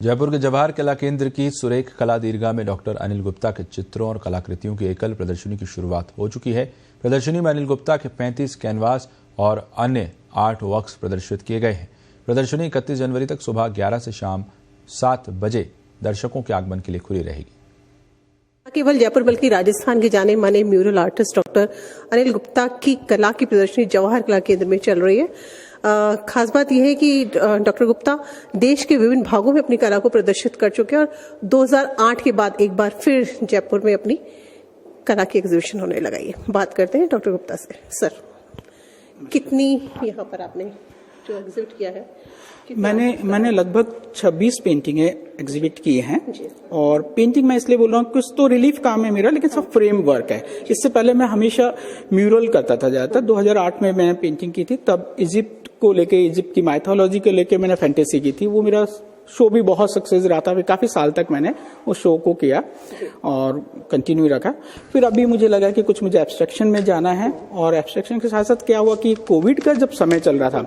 जयपुर के जवाहर कला केंद्र की सुरेख कला दीर्घा में डॉक्टर अनिल गुप्ता के चित्रों और कलाकृतियों की एकल प्रदर्शनी की शुरुआत हो चुकी है। प्रदर्शनी में अनिल गुप्ता के 35 कैनवास और अन्य आर्ट वर्क्स प्रदर्शित किए गए हैं। प्रदर्शनी 31 जनवरी तक सुबह 11 से शाम 7 बजे दर्शकों के आगमन के लिए खुली रहेगी। केवल जयपुर बल्कि राजस्थान के जाने माने mural artist doctor Anil Gupta की कला की प्रदर्शनी जवाहर कला केंद्र में चल रही है। खास बात यह है कि डॉक्टर गुप्ता देश के विभिन्न भागों में अपनी कला को प्रदर्शित कर चुके हैं और 2008 के बाद एक बार फिर जयपुर में अपनी कला की एग्जीबिशन होने लगाई है। बात करते हैं डॉक्टर गुप्ता से। सर, कितनी यहाँ पर आपने जो एग्जिबिट किया है? मैंने लगभग 26 पेंटिंगें एग्जिबिट की हैं और पेंटिंग मैं इसलिए बोल रहा हूँ, कुछ तो रिलीफ काम है मेरा, लेकिन सब फ्रेम वर्क है। इससे पहले मैं हमेशा म्यूरल करता था ज्यादातर। 2008 में मैंने पेंटिंग की थी, तब इजिप्ट को लेके, इजिप्ट की माइथोलॉजी को लेके मैंने फैंटेसी की थी। वो मेरा शो भी बहुत सक्सेस रहा था, काफी साल तक मैंने उस शो को किया और कंटिन्यू रखा। फिर अभी मुझे लगा कि कुछ मुझे एब्स्ट्रैक्शन में जाना है, और एब्स्ट्रैक्शन के साथ साथ क्या हुआ कि कोविड का जब समय चल रहा था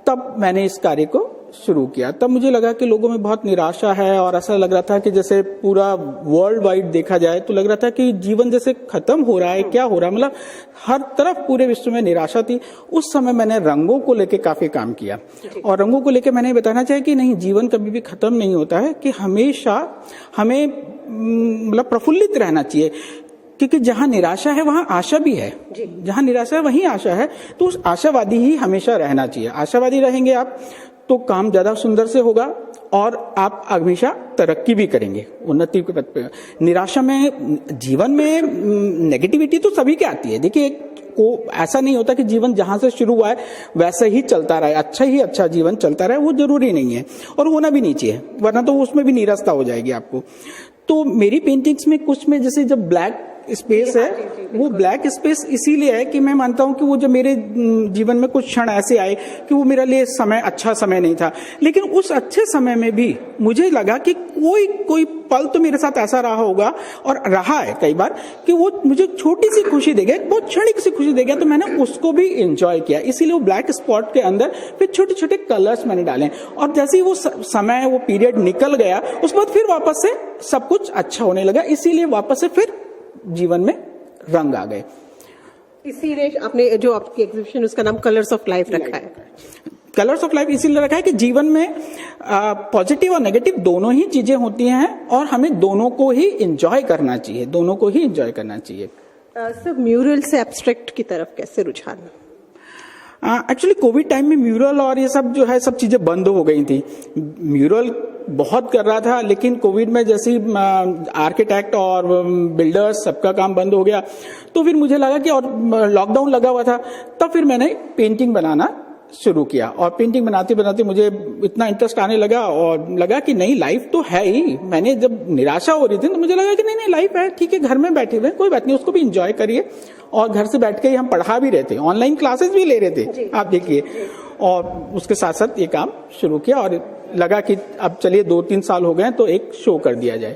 तब मैंने इस कार्य को शुरू किया। तब मुझे लगा कि लोगों में बहुत निराशा है और ऐसा लग रहा था कि जैसे पूरा वर्ल्ड वाइड देखा जाए तो लग रहा था कि जीवन जैसे खत्म हो रहा है, क्या हो रहा है, मतलब हर तरफ पूरे विश्व में निराशा थी। उस समय मैंने रंगों को लेके काफी काम किया और रंगों को लेके मैंने बताना चाहिए कि नहीं, जीवन कभी भी खत्म नहीं होता है, कि हमेशा हमें मतलब प्रफुल्लित रहना चाहिए, क्योंकि जहां निराशा है वहां आशा भी है, जहां निराशा है वहीं आशा है। तो उस आशावादी ही हमेशा रहना चाहिए। आशावादी रहेंगे आप तो काम ज्यादा सुंदर से होगा और आप हमेशा तरक्की भी करेंगे, उन्नति के पथ पे। निराशा में, जीवन में नेगेटिविटी तो सभी के आती है। देखिए, को ऐसा नहीं होता कि जीवन जहां से शुरू हुआ है वैसे ही चलता रहे, अच्छा जीवन चलता रहे, वो जरूरी नहीं है और होना भी नहीं चाहिए, वरना तो उसमें भी निराशा हो जाएगी आपको। तो मेरी पेंटिंग्स में कुछ में जैसे जब ब्लैक स्पेस है, वो ब्लैक स्पेस इसीलिए है कि मैं मानता हूं कि वो जब मेरे जीवन में कुछ क्षण ऐसे आए कि वो मेरे लिए समय अच्छा समय नहीं था, लेकिन उस अच्छे समय में भी मुझे लगा कि कोई पल तो मेरे साथ ऐसा रहा होगा, और रहा है कई बार, कि वो मुझे छोटी सी खुशी दे गया, बहुत क्षणिक सी खुशी दे गया, तो मैंने उसको भी एंजॉय किया। इसीलिए वो ब्लैक स्पॉट के अंदर फिर छोटे छोटे कलर्स मैंने डाले, और जैसे ही वो समय, वो पीरियड निकल गया, उसके बाद फिर वापस से सब कुछ अच्छा होने लगा। इसीलिए वापस से फिर जीवन में रंग आ गए। इसीलिए आपने जो आपकी एग्जीबिशन उसका नाम कलर्स ऑफ लाइफ रखा है। कलर्स ऑफ लाइफ इसीलिए रखा है कि जीवन में पॉजिटिव और नेगेटिव दोनों ही चीजें होती हैं और हमें दोनों को ही एंजॉय करना चाहिए, दोनों को ही एंजॉय करना चाहिए। सर, म्यूरल से एब्स्ट्रैक्ट की तरफ कैसे रुझान? एक्चुअली कोविड टाइम में म्यूरल और ये सब जो है सब चीजें बंद हो गई थी। म्यूरल बहुत कर रहा था, लेकिन कोविड में जैसे ही आर्किटेक्ट और बिल्डर्स सबका काम बंद हो गया, तो फिर मुझे लगा कि, और लॉकडाउन लगा हुआ था, तब फिर मैंने पेंटिंग बनाना शुरू किया। और पेंटिंग बनाते बनाते मुझे इतना इंटरेस्ट आने लगा और लगा कि नहीं, लाइफ तो है ही। मैंने जब निराशा हो रही थी तो मुझे लगा कि नहीं लाइफ है, ठीक है, घर में बैठे हुए कोई बात नहीं, उसको भी एंजॉय करिए। और घर से बैठ के ही हम पढ़ा भी रहे थे, ऑनलाइन क्लासेस भी ले रहे थे, आप देखिए। और उसके साथ साथ ये काम शुरू किया और लगा कि अब चलिए 2-3 साल हो गए तो एक शो कर दिया जाए।